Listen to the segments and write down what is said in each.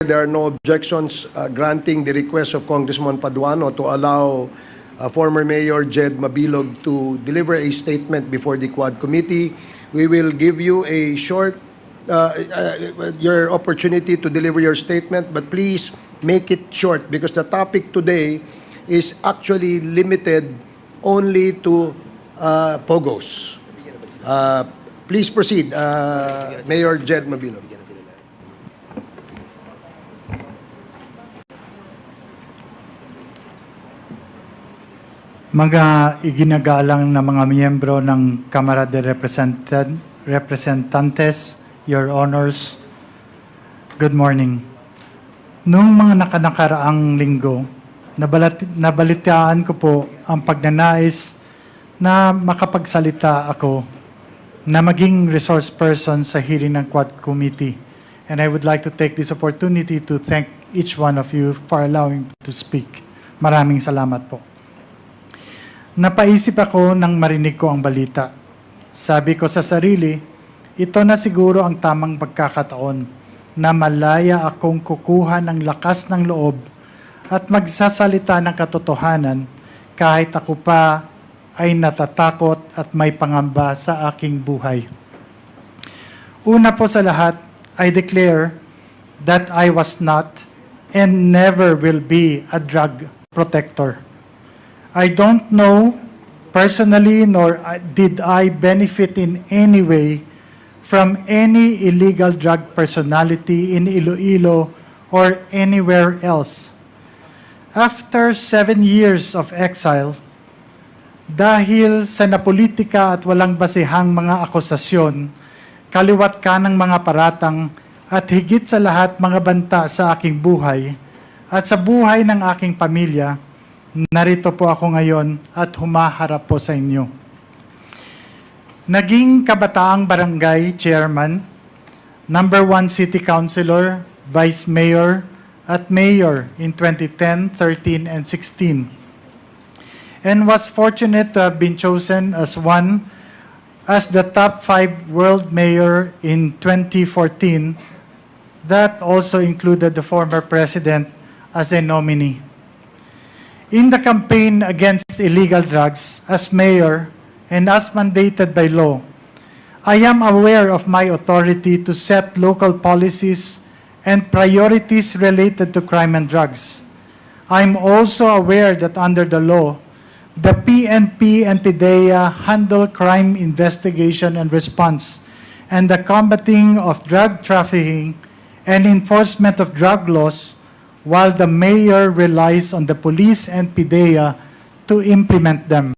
there are no objections granting the request of Congressman Paduano to allow former Mayor Jed Mabilog to deliver a statement before the Quad Committee, we will give you a short your opportunity to deliver your statement, but please make it short because the topic today is actually limited only to POGOs. Please proceed, Mayor Jed Mabilog. Mga iginagalang na mga miyembro ng Kamara de Representantes, Your Honors, good morning. Noong mga nakaraang linggo, nabalitaan ko po ang pagnanais na makapagsalita ako na maging resource person sa hearing ng Quad Committee. And I would like to take this opportunity to thank each one of you for allowing me to speak. Maraming salamat po. Napaisip ako nang marinig ko ang balita. Sabi ko sa sarili, ito na siguro ang tamang pagkakataon na malaya akong kukuha ng lakas ng loob at magsasalita ng katotohanan kahit ako pa ay natatakot at may pangamba sa aking buhay. Una po sa lahat, I declare that I was not and never will be a drug protector. I don't know personally nor did I benefit in any way from any illegal drug personality in Iloilo or anywhere else. After 7 years of exile, dahil sa napolitika at walang basihang mga akusasyon, kaliwat ka ng mga paratang at higit sa lahat mga banta sa aking buhay at sa buhay ng aking pamilya, narito po ako ngayon at humaharap po sa inyo. Naging kabataang barangay chairman, number 1 city councilor, vice mayor, at mayor in 2010, 13, and 16. And was fortunate to have been chosen as the top 5 world mayor in 2014. That also included the former president as a nominee. In the campaign against illegal drugs, as mayor and as mandated by law, I am aware of my authority to set local policies and priorities related to crime and drugs. I'm also aware that under the law, the PNP and PDEA handle crime investigation and response, and the combating of drug trafficking and enforcement of drug laws, while the mayor relies on the police and PDEA to implement them.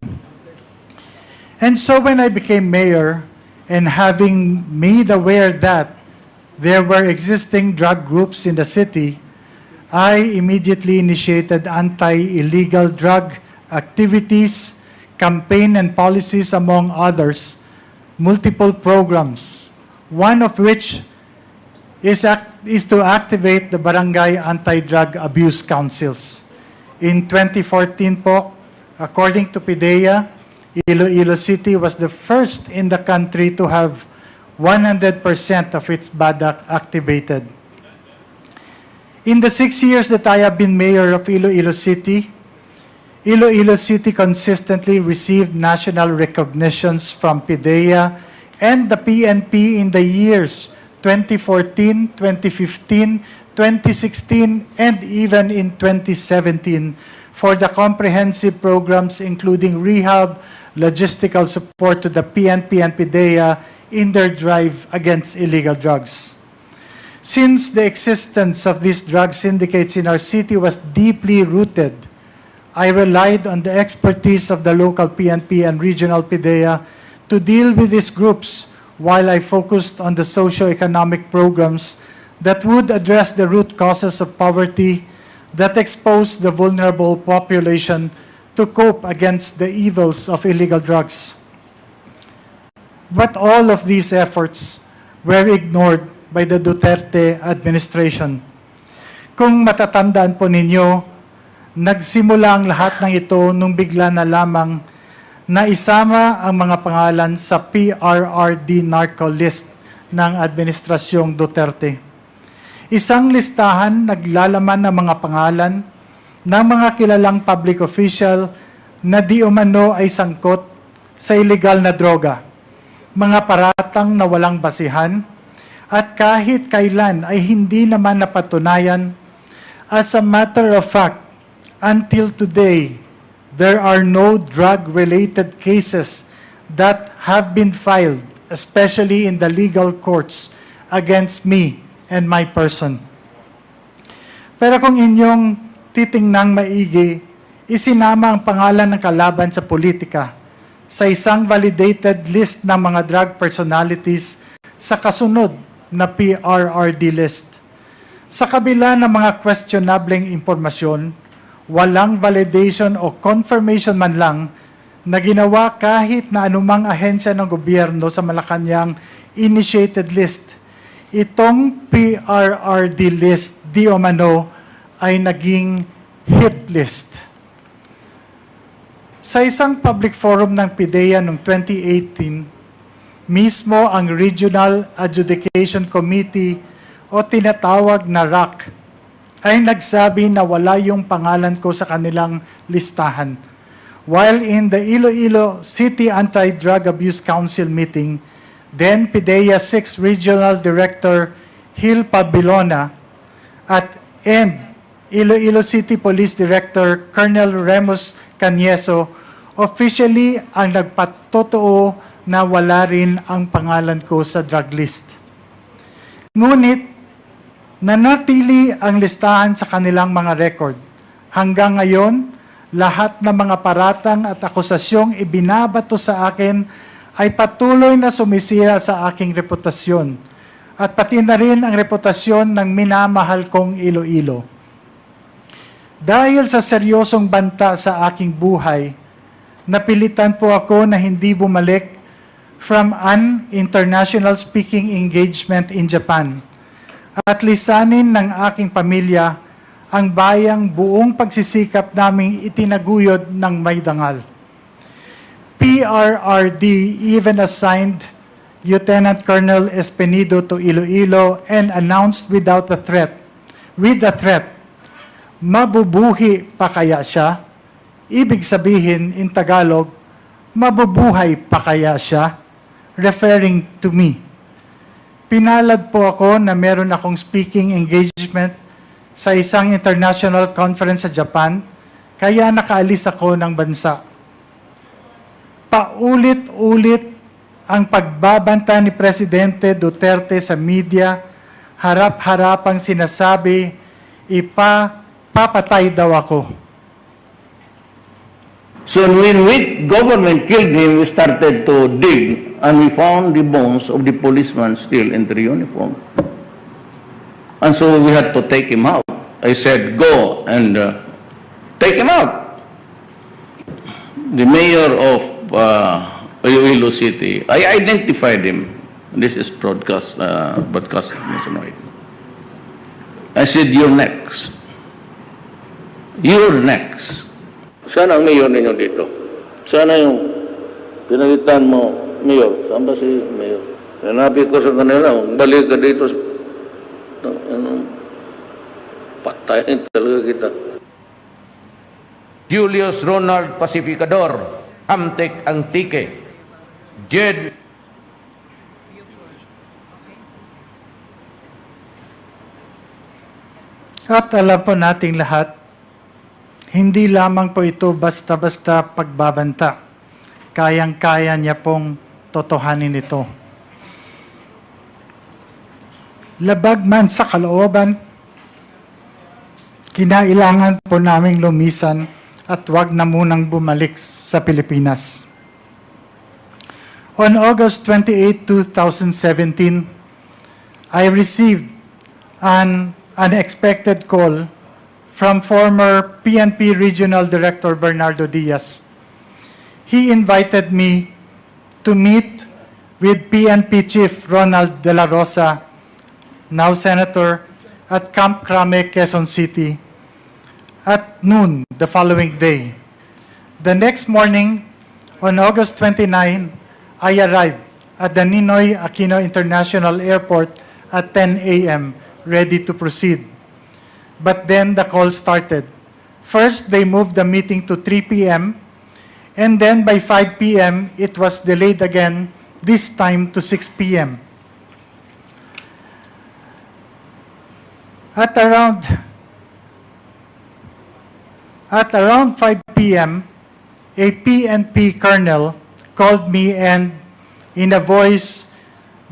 And so when I became mayor, and having made aware that there were existing drug groups in the city, I immediately initiated anti-illegal drug activities, campaign and policies, among others, multiple programs, one of which is to activate the Barangay Anti-Drug Abuse Councils. In 2014 po, according to PDEA, Iloilo City was the first in the country to have 100% of its BADAC activated. In the 6 years that I have been mayor of Iloilo City consistently received national recognitions from PDEA and the PNP in the years 2014, 2015, 2016, and even in 2017 for the comprehensive programs including rehab, logistical support to the PNP and PDEA in their drive against illegal drugs. Since the existence of these drug syndicates in our city was deeply rooted, I relied on the expertise of the local PNP and regional PDEA to deal with these groups while I focused on the socio-economic programs that would address the root causes of poverty that expose the vulnerable population to cope against the evils of illegal drugs. But all of these efforts were ignored by the Duterte administration. Kung matatandaan po ninyo, nagsimula ang lahat ng ito nung bigla na lamang na isama ang mga pangalan sa PRRD narcolist ng Administrasyong Duterte. Isang listahan naglalaman ng mga pangalan ng mga kilalang public official na di umano ay sangkot sa illegal na droga, mga paratang na walang basihan, at kahit kailan ay hindi naman napatunayan. As a matter of fact, until today, there are no drug-related cases that have been filed, especially in the legal courts, against me and my person. Pero kung inyong titingnang maigi, isinama ang pangalan ng kalaban sa politika sa isang validated list ng mga drug personalities sa kasunod na PRRD list. Sa kabila ng mga questionableng impormasyon, walang validation o confirmation man lang na ginawa kahit na anumang ahensya ng gobyerno sa Malacanang initiated list. Itong PRRD list, di umano, ay naging hit list. Sa isang public forum ng PIDEA noong 2018, mismo ang Regional Adjudication Committee o tinatawag na RAC ay nagsabi na wala yung pangalan ko sa kanilang listahan. While in the Iloilo City Anti-Drug Abuse Council meeting, then PIDEA 6 Regional Director Hil Pabilona and Iloilo City Police Director Colonel Remus Canieso officially ang nagpatotoo na wala rin ang pangalan ko sa drug list. Ngunit, nanatili ang listahan sa kanilang mga record. Hanggang ngayon, lahat ng mga paratang at akusasyong ibinabato sa akin ay patuloy na sumisira sa aking reputasyon at pati na rin ang reputasyon ng minamahal kong Iloilo. Dahil sa seryosong banta sa aking buhay, napilitan po ako na hindi bumalik from an international speaking engagement in Japan at lisanin ng aking pamilya ang bayang buong pagsisikap naming itinaguyod ng may dangal. PRRD even assigned Lieutenant Colonel Espenido to Iloilo and announced with the threat, mabubuhi pa kaya siya? Ibig sabihin in Tagalog, mabubuhay pa kaya siya? Referring to me. Pinalad po ako na meron akong speaking engagement sa isang international conference sa Japan, kaya nakaalis ako ng bansa. Paulit-ulit ang pagbabanta ni Presidente Duterte sa media, harap-harapang sinasabi, papatay daw ako. So when government killed him, we started to dig and we found the bones of the policeman still in their uniform. And so we had to take him out. I said, go and take him out. The mayor of Iloilo City, I identified him. This is broadcast nationwide. I said, you're next. You're next. Sana ang mayor ninyo dito? Sana yung pinalitan mo, mayor. Saan ba si mayor? Sinabi ko sa kanila, balik ka dito. Patayin talaga kita. Julius Ronald Pacificador, Hamtek ang tike. Jed At alam po nating lahat, hindi lamang po ito basta-basta pagbabanta. Kayang-kaya niya pong totohanin ito. Labag man sa kalooban, kinailangan po naming lumisan at wag na munang bumalik sa Pilipinas. On August 28, 2017, I received an unexpected call from former PNP Regional Director Bernardo Diaz. He invited me to meet with PNP Chief Ronald De La Rosa, now Senator, at Camp Crame, Quezon City, at noon the following day. The next morning, on August 29, I arrived at the Ninoy Aquino International Airport at 10 a.m. ready to proceed. But then the call started. First, they moved the meeting to 3 p.m., and then by 5 p.m., it was delayed again, this time to 6 p.m. At around 5 p.m., a PNP colonel called me and, in a voice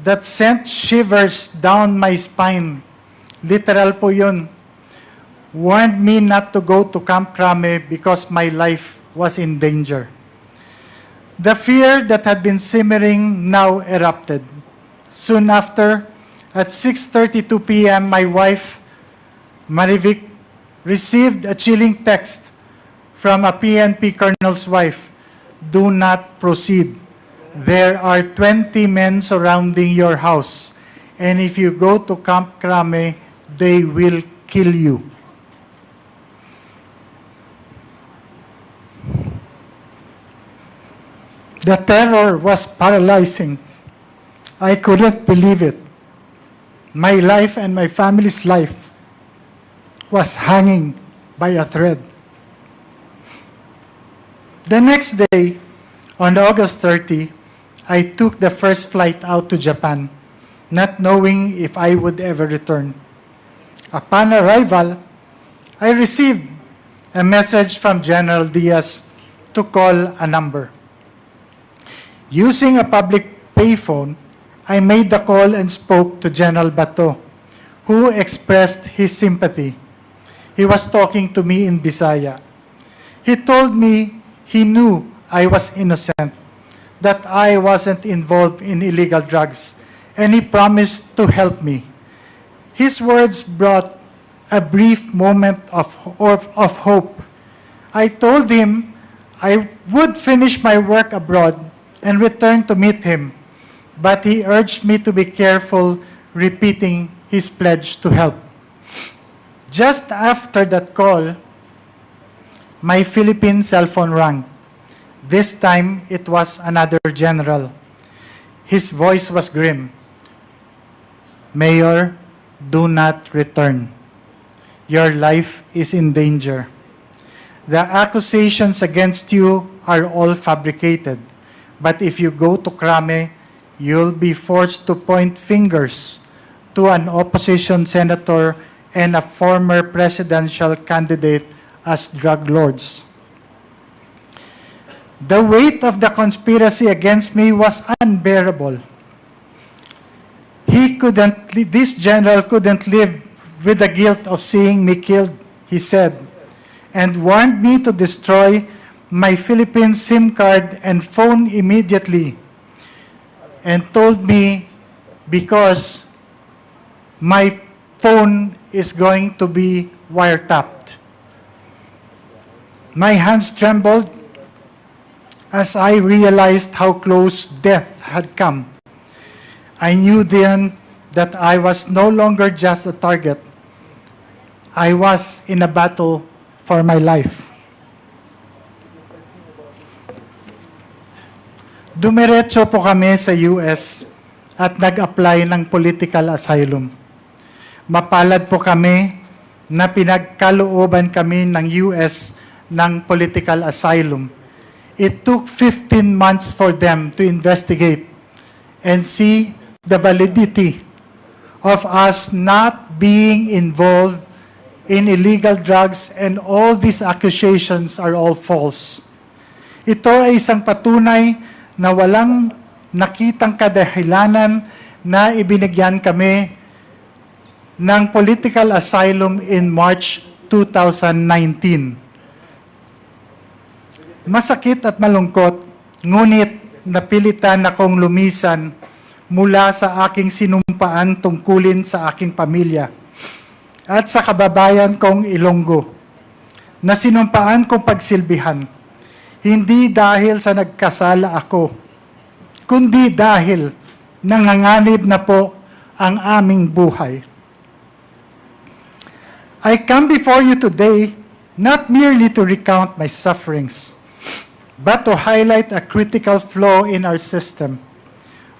that sent shivers down my spine, literal po yun, warned me not to go to Camp Crame because my life was in danger. The fear that had been simmering now erupted. Soon after, at 6:32 p.m., my wife, Marivic, received a chilling text from a PNP colonel's wife. Do not proceed. There are 20 men surrounding your house, and if you go to Camp Crame, they will kill you. The terror was paralyzing. I couldn't believe it. My life and my family's life was hanging by a thread. The next day, on August 30, I took the first flight out to Japan, not knowing if I would ever return. Upon arrival, I received a message from General Diaz to call a number. Using a public payphone, I made the call and spoke to General Bato, who expressed his sympathy. He was talking to me in Bisaya. He told me he knew I was innocent, that I wasn't involved in illegal drugs, and he promised to help me. His words brought a brief moment of hope. I told him I would finish my work abroad and return to meet him, but he urged me to be careful, repeating his pledge to help. Just after that call, my Philippine cell phone rang. This time, it was another general. His voice was grim. Mayor, do not return. Your life is in danger. The accusations against you are all fabricated. But if you go to Crame, you'll be forced to point fingers to an opposition senator and a former presidential candidate as drug lords. The weight of the conspiracy against me was unbearable. This general couldn't live with the guilt of seeing me killed, he said, and warned me to destroy my Philippine SIM card and phone immediately, and told me because my phone is going to be wiretapped. My hands trembled as I realized how close death had come. I knew then that I was no longer just a target. I was in a battle for my life. Dumiretso po kami sa US at nag-apply ng political asylum. Mapalad po kami na pinagkalooban kami ng US ng political asylum. It took 15 months for them to investigate and see the validity of us not being involved in illegal drugs, and all these accusations are all false. Ito ay isang patunay na walang nakitang kadahilanan na ibinigyan kami ng political asylum in March 2019. Masakit at malungkot, ngunit napilitan akong lumisan mula sa aking sinumpaan tungkulin sa aking pamilya at sa kababayan kong Ilonggo, na sinumpaan kong pagsilbihan, hindi dahil sa nagkasala ako, kundi dahil nanganganib na po ang aming buhay. I come before you today not merely to recount my sufferings, but to highlight a critical flaw in our system,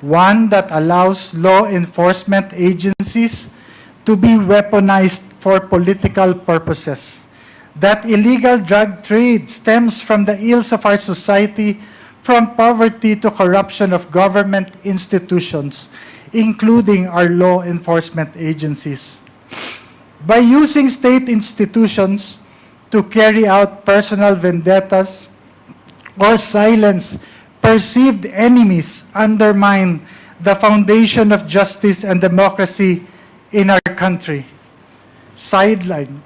one that allows law enforcement agencies to be weaponized for political purposes. That illegal drug trade stems from the ills of our society, from poverty to corruption of government institutions, including our law enforcement agencies. By using state institutions to carry out personal vendettas or silence perceived enemies, undermine the foundation of justice and democracy in our country. Sideline.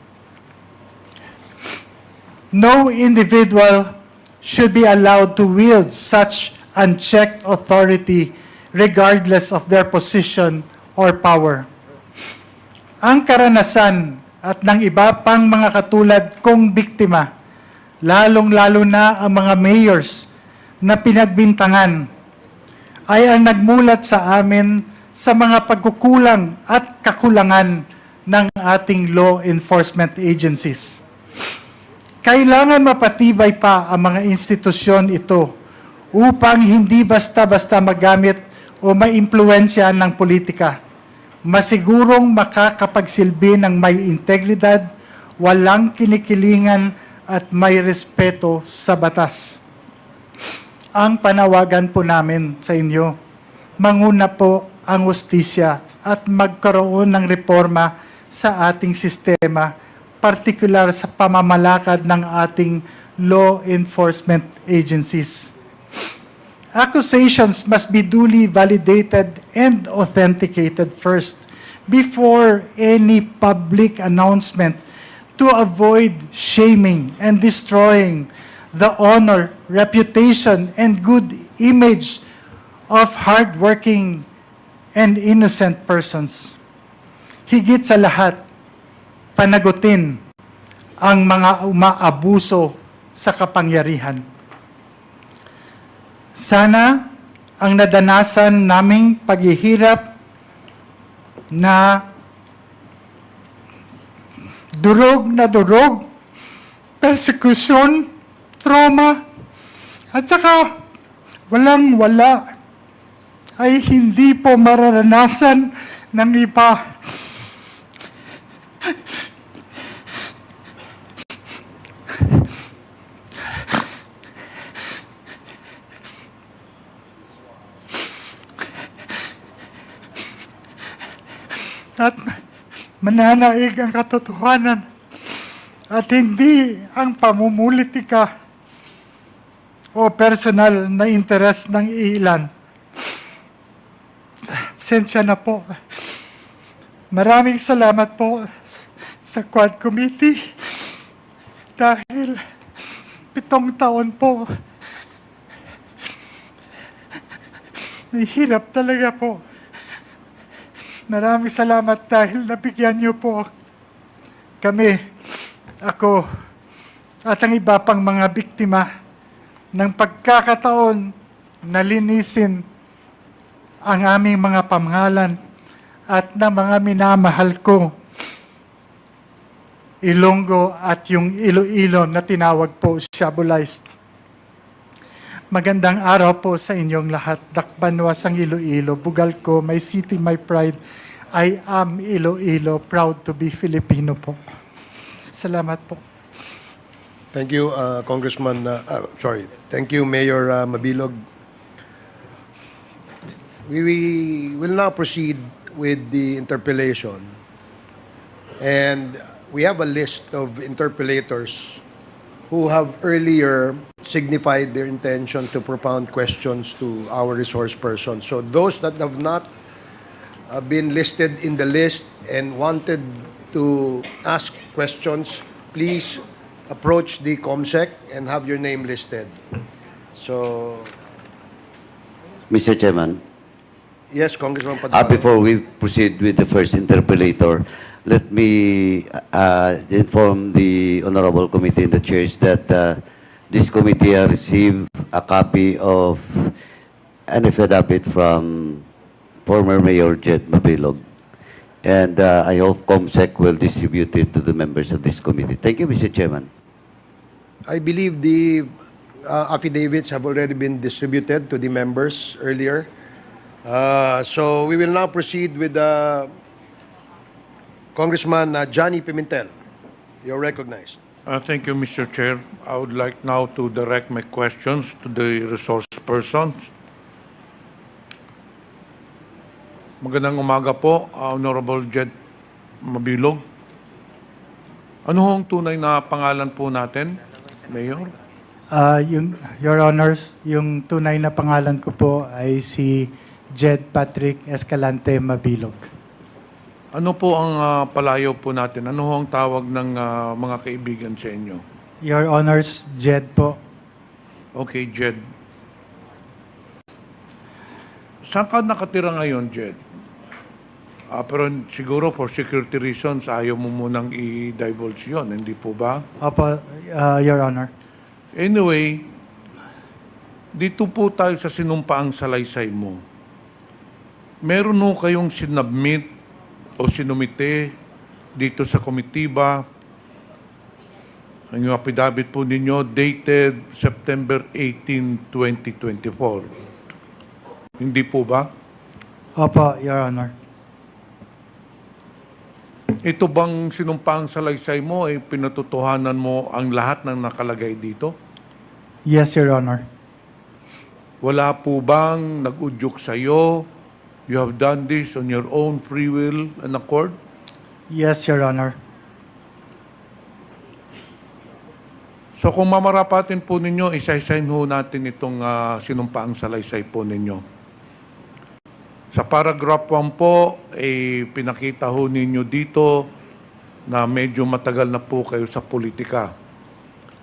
No individual should be allowed to wield such unchecked authority regardless of their position or power. Ang karanasan at ng iba pang mga katulad kong biktima, lalong-lalo na ang mga mayors na pinagbintangan, ay ang nagmulat sa amin sa mga pagkukulang at kakulangan ng ating law enforcement agencies. Kailangan mapatibay pa ang mga institusyon ito upang hindi basta-basta magamit o maimpluwensya ng politika. Masigurong makakapagsilbi ng may integridad, walang kinikilingan at may respeto sa batas. Ang panawagan po namin sa inyo, manguna po ang hustisya at magkaroon ng reforma sa ating sistema, partikular sa pamamalakad ng ating law enforcement agencies. Accusations must be duly validated and authenticated first before any public announcement to avoid shaming and destroying the honor, reputation, and good image of hardworking and innocent persons. Higit sa lahat, panagutin ang mga umaabuso sa kapangyarihan. Sana ang nadanasan naming paghihirap na durog, persecution, trauma, at saka walang-wala ay hindi po mararanasan ng iba. At mananaig ang katotohanan at hindi ang pamumulitika o personal na interes ng ilan. Pasensya na po. Maraming salamat po sa Quad Committee dahil 7 taon po. Nahihirap talaga po. Maraming salamat dahil nabigyan niyo po kami, ako, at ang iba pang mga biktima ng pagkakataon na linisin ang aming mga pangalan at ng mga minamahal ko, Ilonggo at yung Iloilo na tinawag po Shabolized. Magandang araw po sa inyong lahat. Dakbanwas ang Iloilo, bugal ko, my city, my pride. I am Iloilo, proud to be Filipino po. Salamat po. Thank you, Thank you, Mayor Mabilog. We will now proceed with the interpellation. And we have a list of interpellators who have earlier signified their intention to propound questions to our resource person. So those that have not been listed in the list and wanted to ask questions, please approach the COMSEC and have your name listed. So, Mr. Chairman, yes, Congressman Paduano. before we proceed with the first interpellator, let me inform the Honorable Committee and the Chairs that this committee has received a copy of an affidavit from former Mayor Jed Mabilog. And I hope COMSEC will distribute it to the members of this committee. Thank you, Mr. Chairman. I believe the affidavits have already been distributed to the members earlier. So we will now proceed with the Congressman Johnny Pimentel, you're recognized. Thank you, Mr. Chair. I would like now to direct my questions to the resource persons. Magandang umaga po, Honorable Jed Mabilog. Ano hong tunay na pangalan po natin, Mayor? Your Honors, yung tunay na pangalan ko po ay si Jed Patrick Escalante Mabilog. Ano po ang palayo po natin? Ano ang tawag ng mga kaibigan sa inyo? Your Honors, Jed po. Okay, Jed. Saan ka nakatira ngayon, Jed? Pero siguro for security reasons, ayaw mo munang i-divulge yun, hindi po ba? Opo, Your Honor. Anyway, dito po tayo sa sinumpaang salaysay mo. Meron ho kayong sinubmit o sinumite dito sa komitiba. Ang yung affidavit po ninyo dated September 18, 2024. Hindi po ba? Opo, Your Honor. Ito bang sinumpaang salaysay mo ay pinatutuhanan mo ang lahat ng nakalagay dito? Yes, Your Honor. Wala po bang nag-udyok sa'yo? You have done this on your own free will and accord? Yes, Your Honor. So kung mamarapatin po ninyo, isa-isahin ho natin itong sinumpaang salaysay po ninyo. Sa paragraph 1 po, pinakita ho ninyo dito na medyo matagal na po kayo sa politika.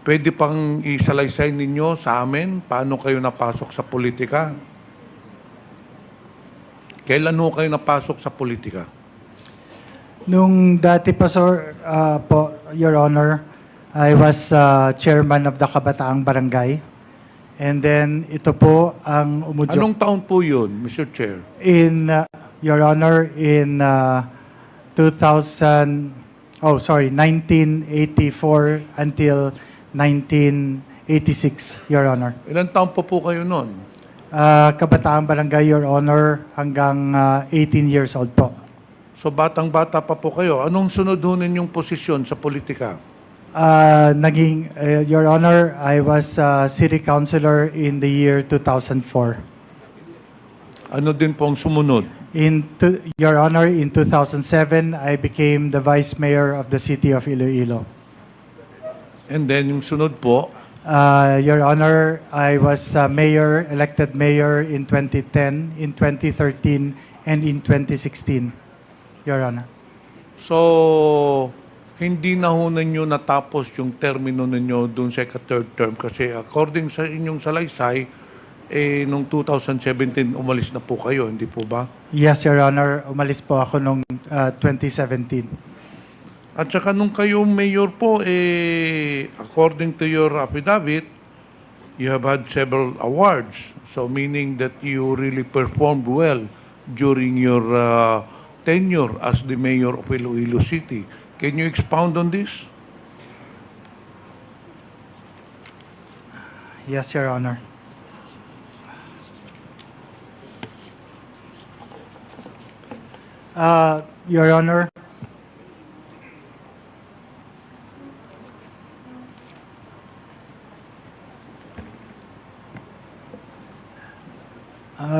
Pwede pang isalaysay ninyo sa amin paano kayo napasok sa politika? Kailan ho kayo napasok sa politika? Nung dati pa, sir, po, Your Honor, I was chairman of the Kabataang Barangay. And then, ito po ang umudyok. Anong taon po yun, Mr. Chair? In, Your Honor, in 1984 until 1986, Your Honor. Ilan taon po kayo noon? Kabataang Barangay, Your Honor, hanggang 18 years old po. So batang-bata pa po kayo. Anong sunod ho ninyong posisyon sa politika? Your Honor, I was city councilor in the year 2004. Ano din pong sumunod? Your Honor, in 2007, I became the vice mayor of the city of Iloilo. And then yung sunod po, Your Honor, I was elected mayor in 2010, in 2013, and in 2016, Your Honor. so hindi na ho ninyo natapos yung termino ninyo dun sa third term kasi according sa inyong salaysay, nung 2017 umalis na po kayo, hindi po ba? Yes, Your Honor. Umalis po ako noong 2017. At saka nung kayo mayor po, according to your affidavit, you have had several awards. So meaning that you really performed well during your tenure as the mayor of Iloilo City. Can you expound on this? Yes, Your Honor. Your Honor,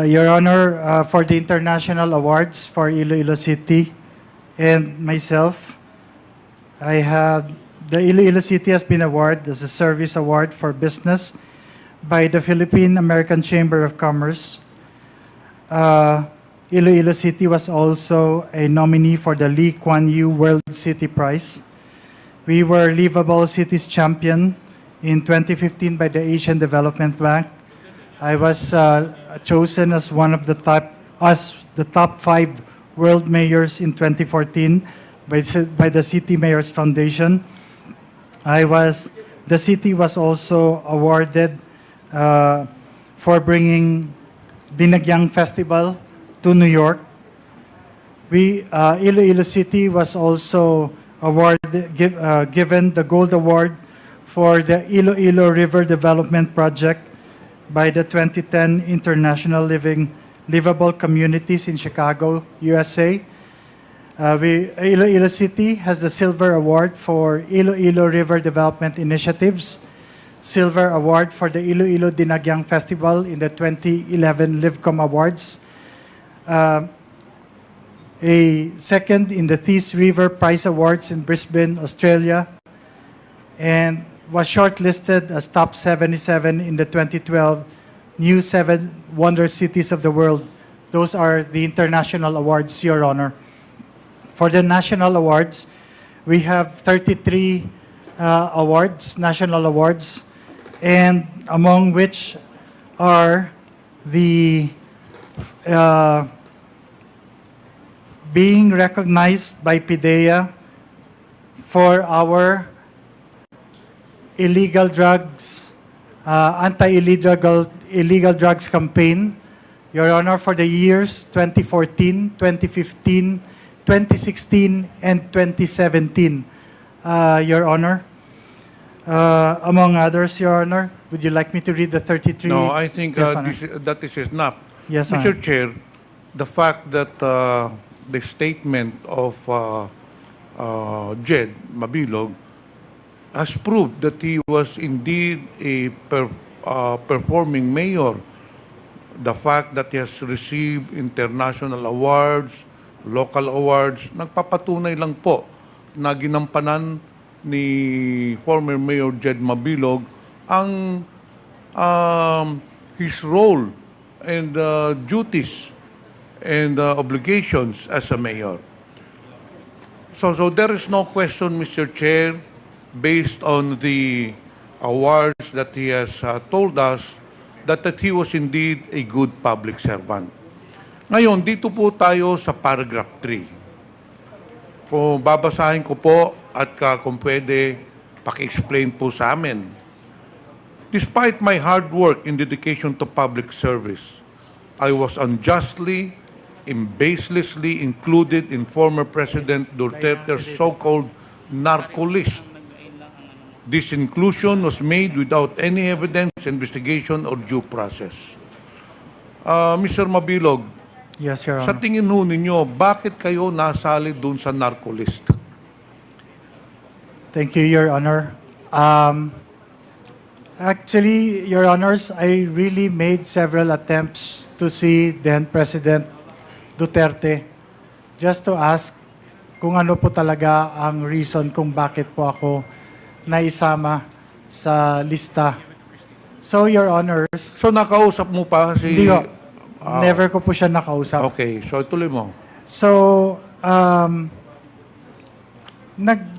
Your Honor, for the international awards for Iloilo City and myself, I have the Iloilo City has been awarded as a service award for business by the Philippine American Chamber of Commerce. Iloilo City was also a nominee for the Lee Kuan Yew World City Prize. We were Livable Cities Champion in 2015 by the Asian Development Bank. I was chosen as one of the top 5 world mayors in 2014 by the City Mayors Foundation. The city was also awarded for bringing Dinagyang Festival to New York. Iloilo City was also given the Gold Award for the Iloilo River Development Project by the 2010 International Livable Communities in Chicago, USA. Iloilo City has the Silver Award for Iloilo River Development Initiatives, Silver Award for the Iloilo Dinagyang Festival in the 2011 Livcom Awards, a second in the Thies River Prize Awards in Brisbane, Australia, and was shortlisted as top 77 in the 2012 New 7 Wonder Cities of the World. Those are the international awards, Your Honor. For the national awards, we have 33 awards, national awards, and among which are the being recognized by PIDEA for our illegal drugs, illegal drugs campaign, Your Honor, for the years 2014, 2015, 2016, and 2017, Your Honor. Among others, Your Honor, would you like me to read the 33? No, I think Yes, Honor. that is enough. Yes, Mr. Honor. Chair, the fact that the statement of Jed Mabilog has proved that he was indeed a performing mayor. The fact that he has received international awards, local awards, nagpapatunay lang po na ginampanan ni former Mayor Jed Mabilog ang his role and duties and obligations as a mayor. So there is no question, Mr. Chair, based on the awards that he has told us that he was indeed a good public servant. Ngayon, dito po tayo sa paragraph 3. Kung babasahin ko po at kung pwede, paki-explain po sa amin. Despite my hard work and dedication to public service, I was unjustly and baselessly included in former President Duterte's so-called narcolist. This inclusion was made without any evidence, investigation, or due process. Mr. Mabilog, Yes, Your sa Honor. tingin ho ninyo, bakit kayo nasali dun sa narcolist? Thank you, Your Honor. Actually, Your Honors, I really made several attempts to see then President Duterte just to ask kung ano po talaga ang reason kung bakit po ako naisama sa lista. So, Your Honors, So nakausap mo pa si... hindi ko, never ko po siya nakausap. Okay, so tuloy mo. So,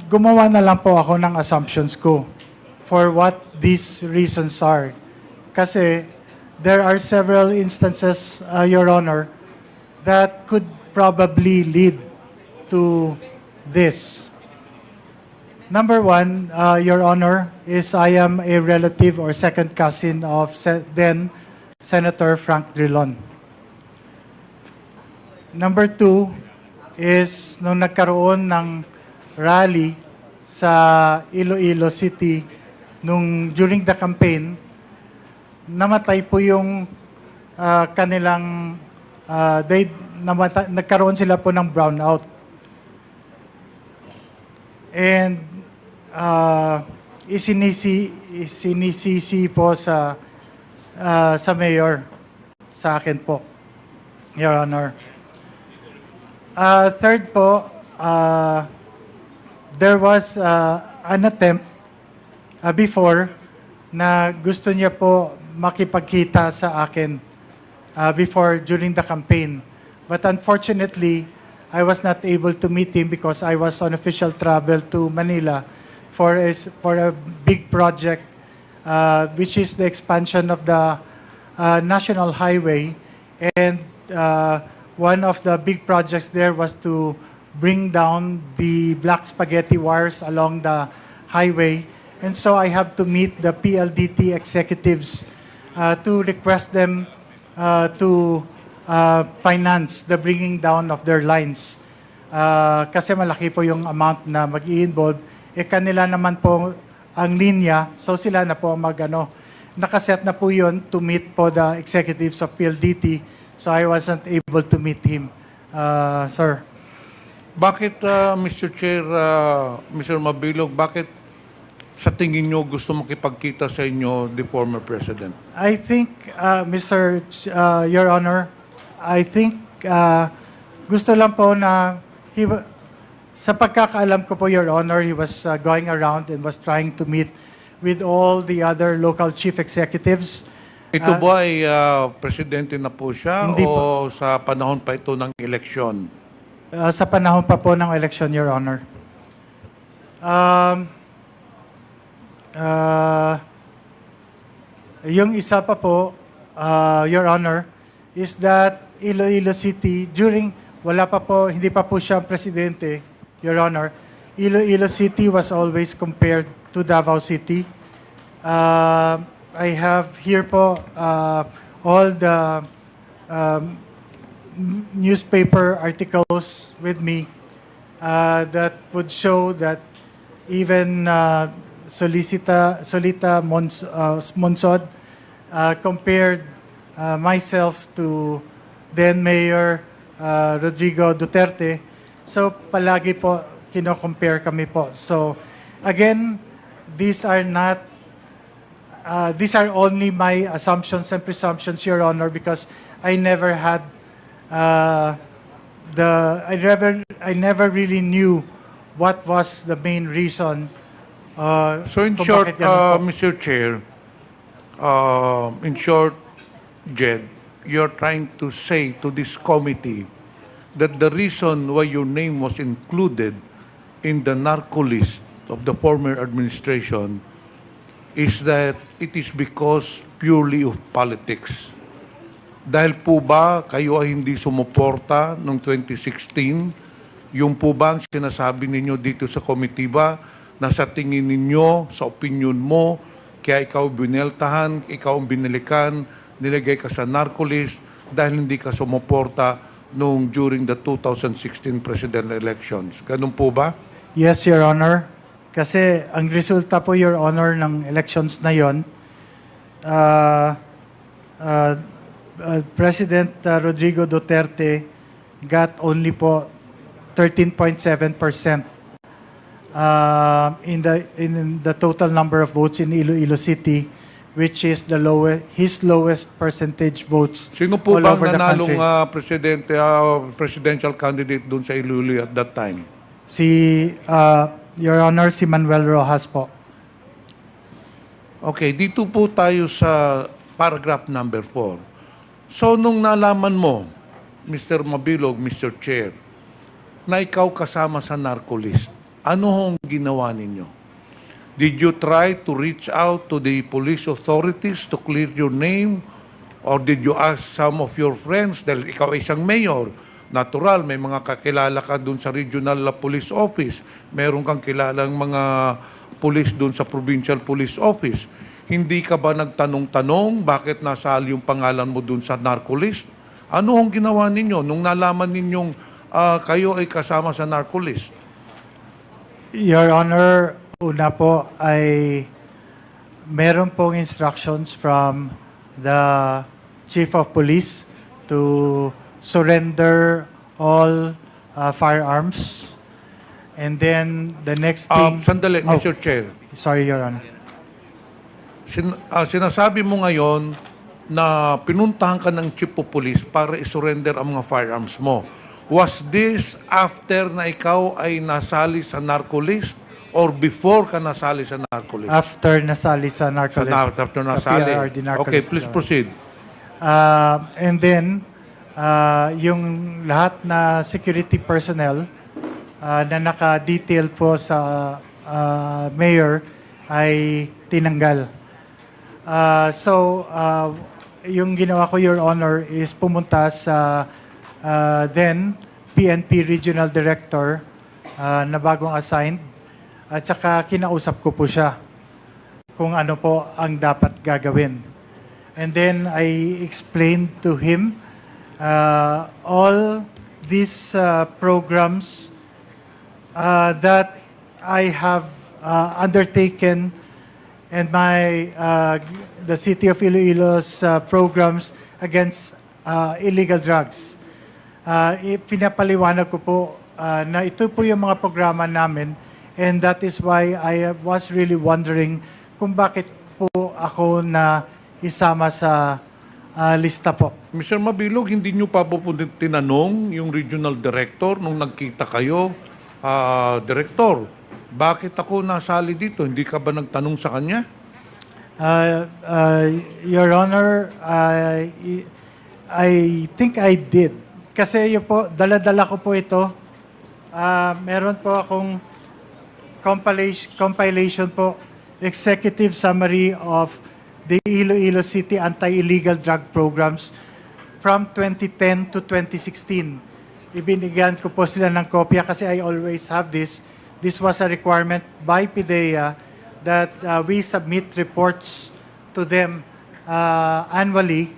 gumawa na lang po ako ng assumptions ko for what these reasons are. Kasi there are several instances, Your Honor, that could probably lead to this. Number one, Your Honor, is I am a relative or second cousin of then Senator Frank Drilon. Number two is nung nagkaroon ng rally sa Iloilo City during the campaign, namatay po yung kanilang nagkaroon sila po ng brownout. And isinisisi po sa mayor sa akin po, Your Honor. Third po, there was an attempt before na gusto niya po makipagkita sa akin during the campaign. But unfortunately, I was not able to meet him because I was on official travel to Manila for a big project, which is the expansion of the national highway. And one of the big projects there was to bring down the black spaghetti wires along the highway. And so I have to meet the PLDT executives to request them to finance the bringing down of their lines. Kasi malaki po yung amount na mag-i-involve. Kanila naman po ang linya, so sila na po nakaset na po yun to meet po the executives of PLDT. So I wasn't able to meet him, sir. Bakit, Mr. Chair, Mr. Mabilog, bakit sa tingin nyo gusto makipagkita sa inyo the former president? I think, Your Honor, I think gusto lang po na sa pagkakaalam ko po, Your Honor, he was going around and was trying to meet with all the other local chief executives. Ito ba ay presidente na po siya Hindi o sa panahon pa ito ng eleksyon? Sa panahon pa po ng election, Your Honor. Yung isa pa po, Your Honor, is that Iloilo City, hindi pa po siya presidente, Your Honor, Iloilo City was always compared to Davao City. I have here po all the newspaper articles with me that would show that even Solita Monsod compared myself to then Mayor Rodrigo Duterte. So palagi po kino-compare kami po. So again, these are only my assumptions and presumptions, Your Honor, because I never had I never really knew what was the main reason. So in kung short, bakit ganun po. Mr. Chair, in short, Jed, you're trying to say to this committee that the reason why your name was included in the narcolist of the former administration is that it is because purely of politics. Dahil po ba kayo ay hindi sumuporta noong 2016? Yung po ba ang sinasabi ninyo dito sa committee ba na sa tingin ninyo, sa opinion mo, kaya ikaw bineltahan, ikaw ang binilikan, nilagay ka sa narcolist dahil hindi ka sumuporta noong during the 2016 presidential elections. Ganun po ba? Yes, Your Honor. Kasi ang resulta po, Your Honor, ng elections na yon, President Rodrigo Duterte got only po 13.7% in the total number of votes in Iloilo City, which is his lowest percentage votes Sino po all bang over the country. nanalong presidential candidate doon sa Iloilo at that time? Your Honor, si Manuel Rojas po. Okay, dito po tayo sa paragraph number 4. So, nung nalaman mo, Mr. Mabilog, Mr. Chair, na ikaw kasama sa narcolist, ano hong ginawa ninyo? Did you try to reach out to the police authorities to clear your name? Or did you ask some of your friends, dahil ikaw ay isang mayor, natural, may mga kakilala ka dun sa regional police office, meron kang kilalang mga police dun sa provincial police office. Hindi ka ba nagtanong-tanong bakit nasali yung pangalan mo dun sa narcolist? Ano hong ginawa ninyo nung nalaman ninyong kayo ay kasama sa narcolist? Your Honor, una po ay meron pong instructions from the Chief of Police to surrender all firearms. And then the next thing... Sandali, Mr. Chair. Sorry, Your Honor. Sinasabi mo ngayon na pinuntahan ka ng Chief of Police para isurrender ang mga firearms mo. Was this after na ikaw ay nasali sa narcolist or before ka nasali sa narcolist? After nasali sa narcolist. After nasali. Sa PRRD narcolist. Okay, please proceed. And then, yung lahat na security personnel na naka-detail po sa mayor ay tinanggal. Yung ginawa ko, Your Honor, is pumunta sa then PNP Regional Director na bagong assigned at saka kinausap ko po siya kung ano po ang dapat gagawin. And then I explained to him all these programs that I have undertaken and the City of Iloilo's programs against illegal drugs. Pinapaliwanag ko po na ito po yung mga programa namin, and that is why I was really wondering kung bakit po ako na isama sa lista po. Mr. Mabilog, hindi nyo pa po tinanong yung regional director nung nagkita kayo, Director, bakit ako nasali dito? Hindi ka ba nagtanong sa kanya? Your Honor, I think I did. Kasi yun po, dala-dala ko po ito. Meron po akong compilation po, executive summary of the Iloilo City Anti-Illegal Drug Programs from 2010 to 2016. Ibinigyan ko po sila ng kopya kasi I always have this. This was a requirement by PIDEA that we submit reports to them annually.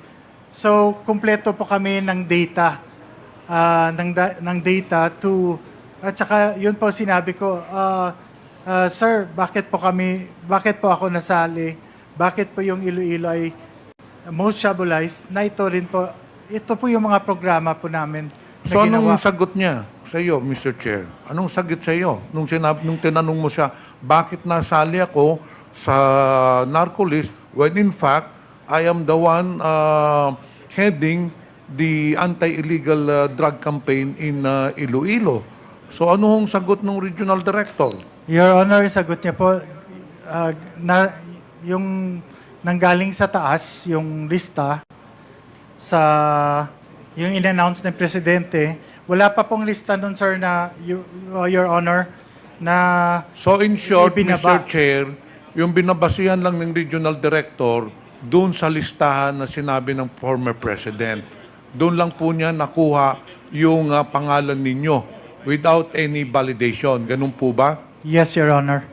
So, kumpleto po kami ng data, ng data to, at saka yun po sinabi ko, Sir, bakit po ako nasali? Bakit po yung Iloilo ay most shabualized? Na ito rin po, ito po yung mga programa po namin. So anong sagot niya sa iyo, Mr. Chair? Anong sagot sa iyo nung tinanong mo siya, bakit nasali ako sa narcolist when in fact I am the one heading the anti-illegal drug campaign in Iloilo? So anong sagot ng regional director? Your Honor, sagot niya po, yung nanggaling sa taas, yung lista, yung in-announce ng Presidente, wala pa pong lista nun, sir, na, Your Honor, na So in short, ibinaba. Mr. Chair, yung binabasihan lang ng regional director doon sa listahan na sinabi ng former president. Doon lang po niya nakuha yung pangalan ninyo without any validation. Ganun po ba? Yes, Your Honor.